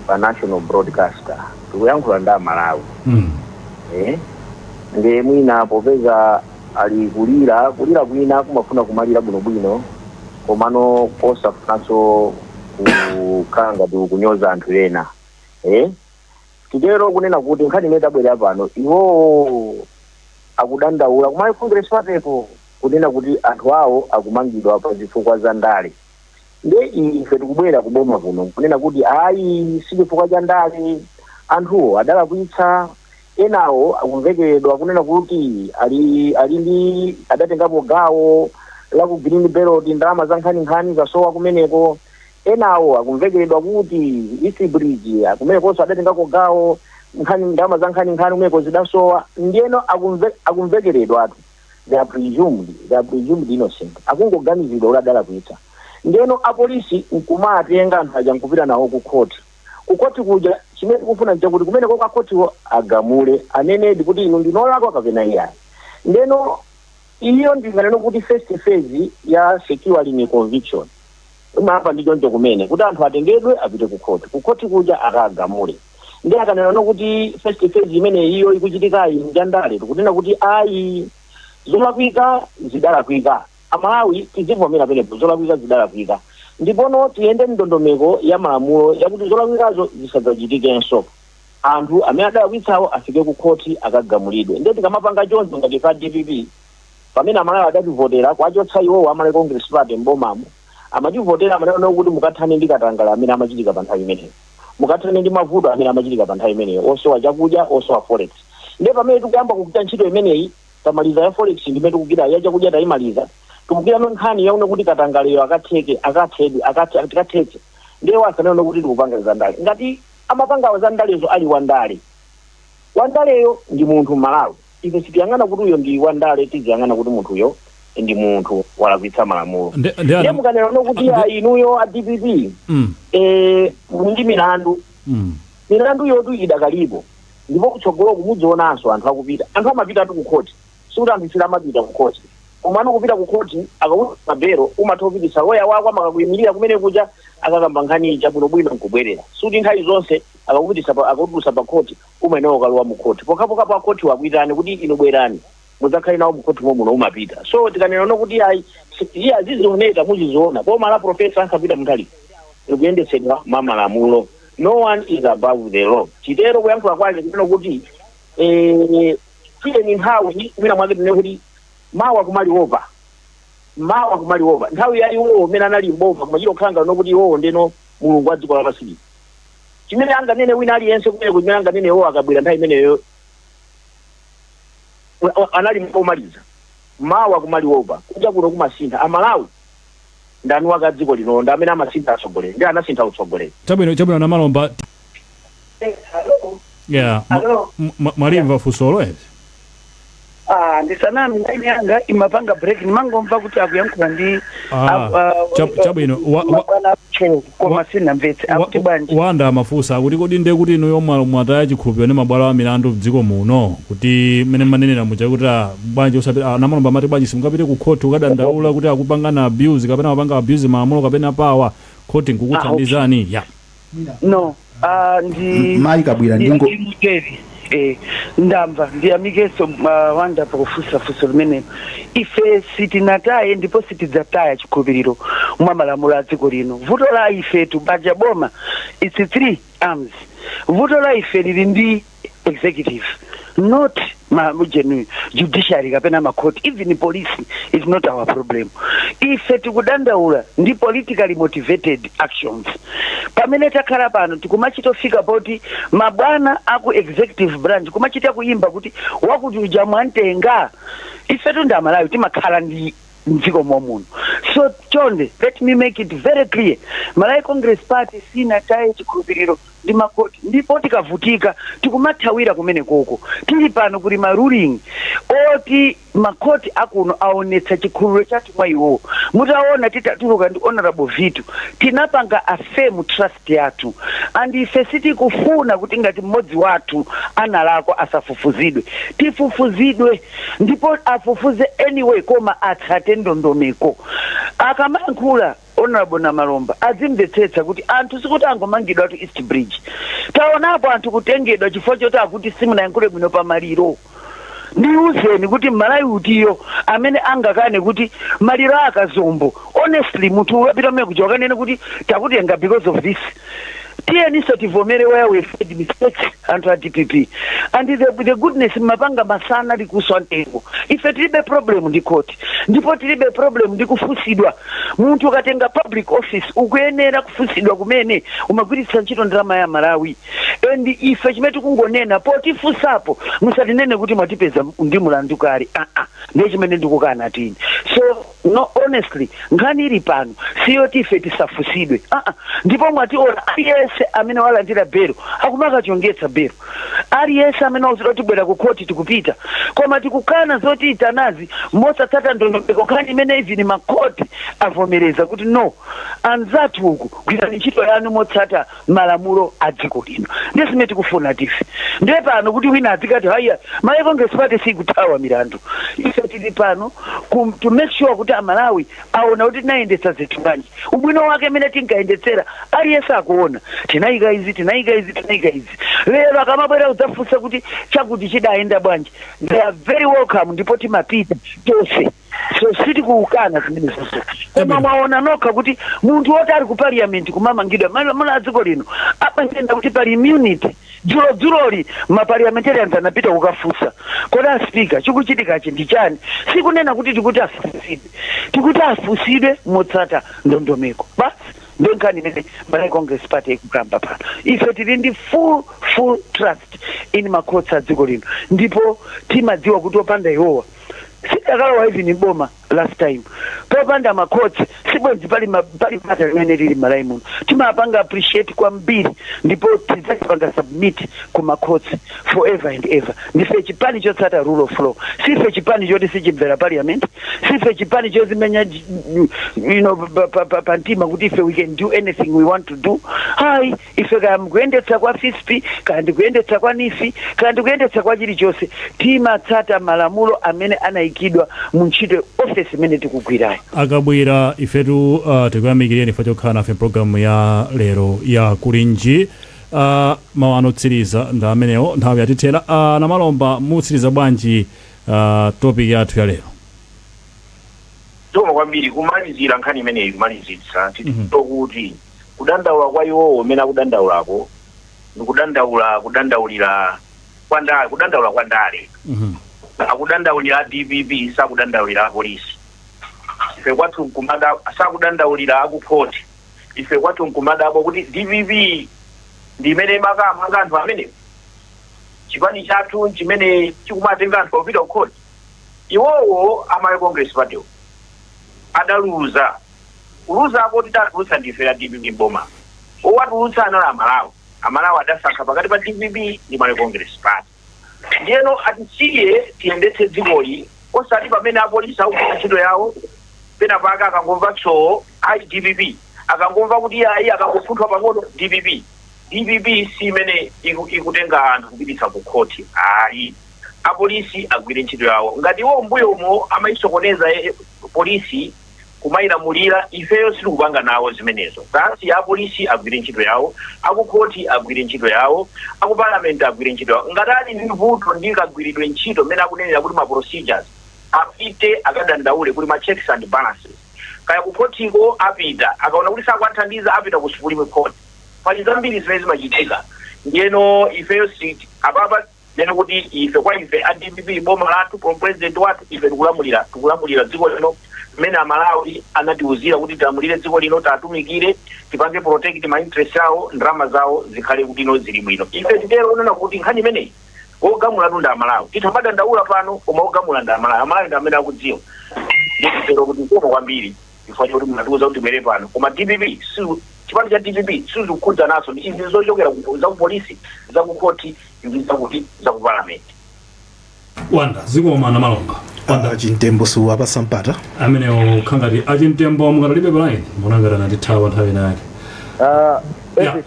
pa national broadcaster tikuyankhula nda Malawi. Ndi mwina popeza ali kulira kwina kumafuna kumalira bwinobwino komano kosafunanso kukanga kunyoza anthu ena. Titero kunena kuti nkhani imene tabwera pano iwo akudandaula ku Malawi Congress Party kunena kuti anthu awo akumangidwa pa zifukwa za ndale. nde ife tikubwera kuboma kuno kunena kuti ayi sichifukwa cha ndale anthuwo adalakwitsa enawo akumvekeredwa kunena kuti ali ndi adatengapo gawo la ku green belt ndalama za nkhaninkhani zasowa kumeneko enawo akumvekeredwa kuti East Bridge kumenekonso adatengako gawo ndalama za nkhaninkhani kumeneko zidasowa ndiyeno akumvekeredwa atu they are presumed innocent akungoganizidwa kuti adalakwitsa ndiyeno apolisi nkumatenga anthu aja nkupita nawo ku khoti kuja chimene tikufuna nchakuti kumeneko kwa khotiwo agamule anenedi kuti inu ndinolakwa kapena iyayi ndeno iyo ndinganena kuti first phase ya securing conviction umapa ndichoncho kumene kuti anthu atengedwe apite ku khoti kuja akagamule ndi akanena kuti first phase imene iyo ikuchitikayi njandale tikunena kuti ayi zolakwika zidalakwika amalawi tizivomera penepo zolakwika zidalakwika ndipono tiyende ndondomeko ya malamulo yakuti zolakwikazo zisadzachitikenso anthu amene adalakwitsawo afike ku khoti akagamulidwe ndiye tikamapanga choncho ngati pa DPP pamene amalawi adativotera kwachotsa iwowo amalawi Congress Party mbomamo amativotera amanena kuti mukathane ndi katangale amene amachitika pa nthawi imeneyo mukathane ndi mavuto amene amachitika pa nthawi imeneyo osowa chakudya osowa forex ndiye pamene tikuyamba kukuta ntchito imeneyi tamaliza ya forex ndimene tikukira ya chakudya tayimaliza tikukira nkhani yauna kuti katangaleyo akatheke ndiye wasanena kuti tikupanga za ndale ngati amapanga za ndalezo ali wandaleyo ndi munthu Malawi ife sitiyang'ana kuti uyo ndi wandale tiziyang'ana kuti munthuyo ndi munthu walakwitsa malamulo ndiye mukanena kuti inuyo a DPP ndi milandu yotu idakalipo ndipo kutsogolo kumudzionanso anthu akupita anthu amapita atu ku khoti sikuti anthu isira amapita ku khoti umano kupita ku khoti akakuti mabero umathopitisa loya wako amakakuyimirira kumene kuja akakamba nkhani chabwinobwino nkubwerera sikuti nthawi zonse akakutulusa pa khoti umayenewo kalowa mu khoti pokapoka pa khoti wakuitani kuti inu bwerani mudzakhale nawo mu khoti muno umapita so tikanena kuti ayi azizioneka muziziona boma la profesa ankapita mutali ikuyendetsedwa mamalamulo no one is above the law chitero kuyankhula kwake kunena kuti ni nthawi kumene mwake tinene kuti mawa kumaliopa nthawi yayiwo umene anali mbova kumachita kukhanga nokuti iwowo ndeno mulungu wa dziko lapansi chimene anganene wina aliyense kumene kumene anganene iwo akabwera nthawi imeneyo anali omaliza mawa kumaliopa kuja kuno kumasintha amalawi ndani waka dziko lino ndi amene amasintha atsogoleri ndi anasintha utsogoleri chabwino na Malomba mwalimva fusolo ezi ndisanami ndani yanga imapanga break nimangomva kuti akuyankhula ndi chabwino koma sina mvetse akuti bwanji wanda mafusa kuti kodi ndiye kuti ino yomwe mwataya chikhulupiriro ndi mabwalo a milandu mdziko muno kuti mene manenera muja kuti bwanji usapita na Malomba amati bwanji simungapite ku khoti ukadandaula kuti akupangana abuse kapena mapanga abuse malamulo kapena pawa khoti nkukuthandizani no ndi mali kabwira ndingo ndamva ndiyamikeso wanda pakufusa fuso limene ife sitinataye ndipo sitidzataya chikhulupiriro mwa malamulo a dziko lino vuto la ife tubaja boma it's 3 arms vuto la ife lili ndi executive not judiciary kapena makoti even police is not our problem ife tikudandaula ndi politically motivated actions pamene takhala pano tikumachitofika poti mabwana aku executive branch kumachita kuimba kuti wakuti uja mwantenga ife tunda Malawi timakhala ndi mdziko momuno so chonde let me make it very clear Malawi Congress Party sina taye chikhulupiriro ndi makoti ndipo tikavutika tikumathawira kumene koko tili pano kuti ruling oti makoti akuno aonetsa chikhulupiriro chathu mwa iwo mutaona titatuluka ndi honorable Vitu tinapanga affirm trust yathu and ife sitikufuna kuti ngati mmodzi wathu analakwa asafufuzidwe tifufuzidwe ndipo afufuze anyway koma atsate ndondomeko akamankhula honorable na Malomba azimvetsetsa kuti anthu sikuti angomangidwa tu East Bridge taonapo anthu kutengedwa chifukwa choti akuti simunayankhule bwino pamaliro ndiuzeni kuti Malawi utiyo amene angakane kuti maliro akazombo honestly munthu wapita mmene kuchoka nene kuti takutenga because of this tiyeniso tivomere where we made mistakes anthu a DPP and the goodness mapanga masana likuswa ntengo ife tilibe problem ndi koti ndipo tilibe problem ndi kufusidwa munthu ukatenga public office ukuyenera kufusidwa kumene umagwiritsa ntchito ndalama ya Malawi and ife chimene tikungonena potifusapo musatinene kuti mwatipeza ndi mulandu kale ndiye chimene ndikukana tini so no honestly ngani ili pano siyo tife tisafusidwe ndipo mwationa aliyese amene walandira belo akumaka chongetsa belo aliyese amene uzira tibwera ku koti tikupita koma tikukana zoti itanazi mosatsata ndondomeko kani imene even makoti avomereza kuti no anzathu uku gwirani ntchito yanu motsata malamulo a dziko lino ndiye zimene tikufuna tife ndiye pano kuti wina azikati haya Malawi Congress Party sikutawa milandu ife tili pano to make sure kuti Malawi aona kuti naendetsa zinthu bwanji ubwino wake amene tinkayendetsera aliyese akuona tinayika izi lero akamabwera kudzafunsa kuti chakuti chidayenda bwanji they are very welcome ndipo timapita tonse so siti kuukana zimene zonse koma mwaona nokha kuti munthu woti ali ku parliament kumamangidwa malamulo a dziko lino apangenda kuti pali immunity dzuloli maparliamentarians anapita kukafunsa koda speaker chikuchitikachi ndi chani sikunena kuti tikuti afusidwe motsata ndondomeko basi ndenkani imene Malawi Congress Party ikukamba pano ife tili ndi full trust in makotsi a dziko lino ndipo timadziwa kuti opanda iwowa sidakalowa even boma last time popanda makotsi sibwenzi pali bata limene lili Malawi muno timapanga appreciate kwambiri ndipo tidzapanga submit ku makotsi forever and ever ndife chipani chotsata rule of law sife chipani choti sichimvera parliament sife chipani chozimenya pantima kuti ife we can do anything we want to do hai ife kuyendetsa kwa FISP kandi kuyendetsa kwa NIFI kandi kuyendetsa kwa chilichonse timatsata malamulo amene anayikidwa mu ntchito office imene tikugwirayo akabwera ifetu tikuyamikireni ife chokhala nafe programu ya lero ya kulinji mawu anotsiriza ndi amenewo nthawi yatithera namalomba mutsiriza bwanji topic yathu ya lero toma kwambiri kumalizira nkhani imeneyi kumalizitsa titokuti kudandaula kwa iwowo umene akudandaulako ndi kudandaulira kwa ndale akudandaulira DPP sakudandaulira polisi ife kwathu nkumada sakudandaulira akukhoti ife kwathu nkumada abo kuti DPP ndi imene makamanga anthu amene chipani chathu chimene chikumatenga anthu opita kukhoti iwowo Malawi Congress Party adaluza kuluza apo titatulutsa ndife ya DPP boma owatulutsa anala Amalawi adasankha pakati pa DPP ndi Malawi Congress Party ndiyeno atisiye tiyendetse dzikoli osati pamene apolisi akugwira ntchito yawo pena paka akangomva tso ayi DPP akangomva kuti ayi akangopunthwa pang'ono DPP si imene ikutenga anthu kupititsa ku khoti ayi apolisi agwire ntchito yawo ngati iwo mbuyomo amayisokoneza polisi kumayilamulira ifeyo sitikupanga nawo zimenezo basi apolisi agwire ntchito yawo akukhoti agwire ntchito yawo akupalamenti agwire ntchito yawo ngati ali ndi vuto ndikagwiridwe ntchito mmene akunenera kuti ma procedures apite akadandaule kuti ma checks and balances kaya kukhotiko apita akaona kuti sakwathandiza apita ku Supreme Court pali zambiri zimene zimachitika ndiyeno ifeyo siti apapa nene kuti ife kwa ife a DPP boma lathu president wathu ife tikulamulira dziko lino mmene Amalawi anatiuzira kuti tilamulire dziko lino tatumikire tipange protect ma interest yawo ndalama zawo zikhale kuti ino zili bwino ife titero unena kuti nkhani imeneyi ogamula ndi Amalawi titamadandaula pano koma ogamula ndi Amalawi ndi amene akudziwa nditero kuti koma kwambiri ifanye kuti munatiuza kuti bwere pano koma DPP chipani cha DPP sizikukhudza naso ndi izi zochokera za ku polisi za ku khoti ndi za ku parliament wanda zikoma namalomba achintembo siwapa sampata amenewo khangati achintembo mukatalibe palaini munangata natithawa nthawi nake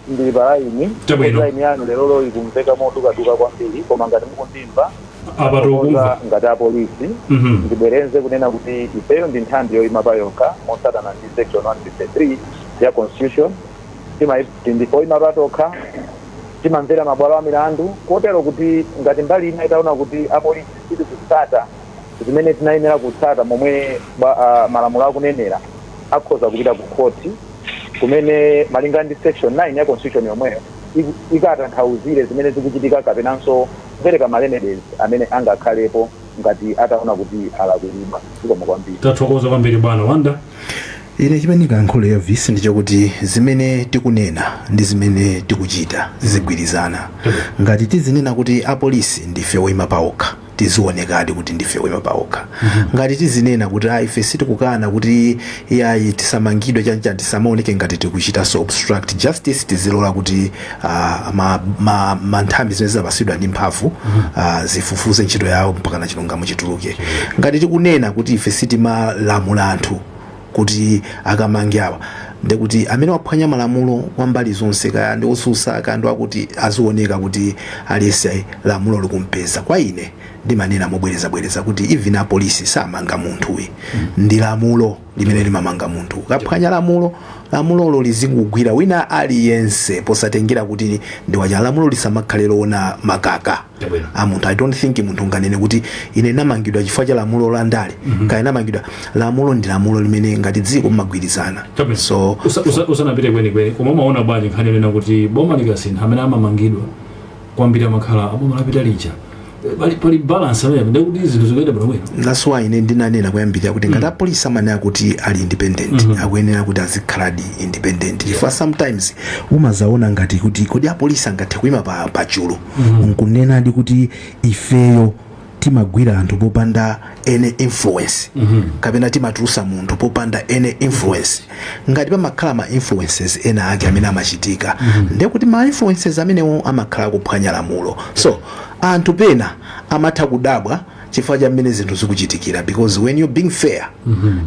ndili palaini palaini yanu lero ikumveka modukaduka kwambiri koma ngati mukundimva apatukumva ngati apolisi ndibwerenze kunena kuti ifeyo ndi nthambi yoyima pa yokha motsatana ndi section 153 ya constitution ndipoyima patokha timamvera mabwalo a milandu kotero kuti ngati mbali ina itaona kuti apolisi sitikutsata zimene tinayenera kutsata momwe malamulo akunenera akhoza kupita ku khoti kumene malinga ndi section 9 ya constitution yomweyo ikatanthauzire zimene zikuchitika kapenanso kupereka malemedezi amene angakhalepo ngati ataona kuti alakwirima. Zikomo kwambiri. Tathokoza kwambiri bwana Wanda. Ine chimene ndikayankhula Elvis ndi chokuti zimene tikunena ndi zimene tikuchita zizigwirizana. Ngati tizinena kuti apolisi ndife oyima paokha, tizionekadi kuti ndife oyima paokha. Ngati tizinena kuti ife sitikukana kuti yayi tisamangidwe chancha tisamaoneke ngati tikuchita so obstruct justice, tizilola kuti nthambi zimene zapasidwa ndi mphamvu zifufuze ntchito yawo mpaka na chilungamo chituluke. Ngati tikunena kuti ife sitimalamula anthu kuti akamange awa, ndekuti amene waphwanya malamulo kwa mbali zonse kaya ndi osusa kandi akuti azioneka kuti alese lamulo likumpeza. Kwa ine ndimanena mobwereza kuti even apolisi samanga munthuwi, ndi lamulo limene limamanga munthu. Kaphwanya lamulolo lizingugwira wina aliyense posatengera kuti ndi wacha lamulo lisamakhale loona makaka a munthu. I don't think munthu nganene kuti ine namangidwa chifukwa cha lamulo la ndale kaya namangidwa. Lamulo ndi lamulo limene ngati dziko mmagwirizana. So usanapite kwenikweni koma umaona bwanji nkhani nena kuti boma likasintha amene amamangidwa kwambiri amakhala aboma lapita lija pali balance amene ndikuti zinthu zikuyenda bwino. That's why ine ndinanena kuyambira kuti ngati apolisi amanena kuti ali independent akuyenera kuti azikhaladi independent. Chifukwa sometimes umazaona ngati kuti kodi apolisi angathe kuyima pa chulu nkunena ndi kuti ifeyo timagwira anthu popanda any influence kapena timatulusa munthu popanda any influence. Ngati pamakhala ma influences ena ake amene amachitika ndekuti ma influences amenewo amakhala kuphwanya lamulo. So anthu pena amatha kudabwa chifukwa cha mmene zinthu zikuchitikira, because when you being fair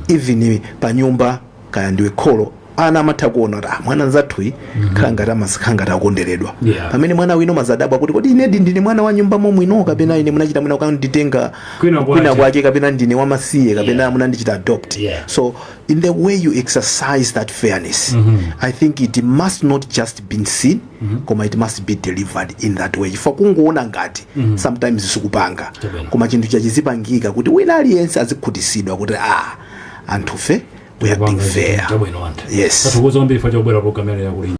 even pa nyumba kaya ndiwe kholo ana amatha kuona mwana nzathuyi khala ngati amasikhala ngati akondweredwa. Pamene mwana wino mazadabwa kuti kodi ine ndine mwana wa nyumba momwino kapena ine munachita mwina ukanditenga kwina kwake kapena ndine wamasiye kapena munandichita adopt. So in the way you exercise that fairness, I think it must not just be seen koma it must be delivered in that way. Chifukwa kungoona ngati sometimes sikupanga koma chinthu chachizipangika kuti wina aliyense azikhutisidwa kuti anthufe we are being fair. Yes. Tathokoza kwambiri fa chobwera programu ya kulini.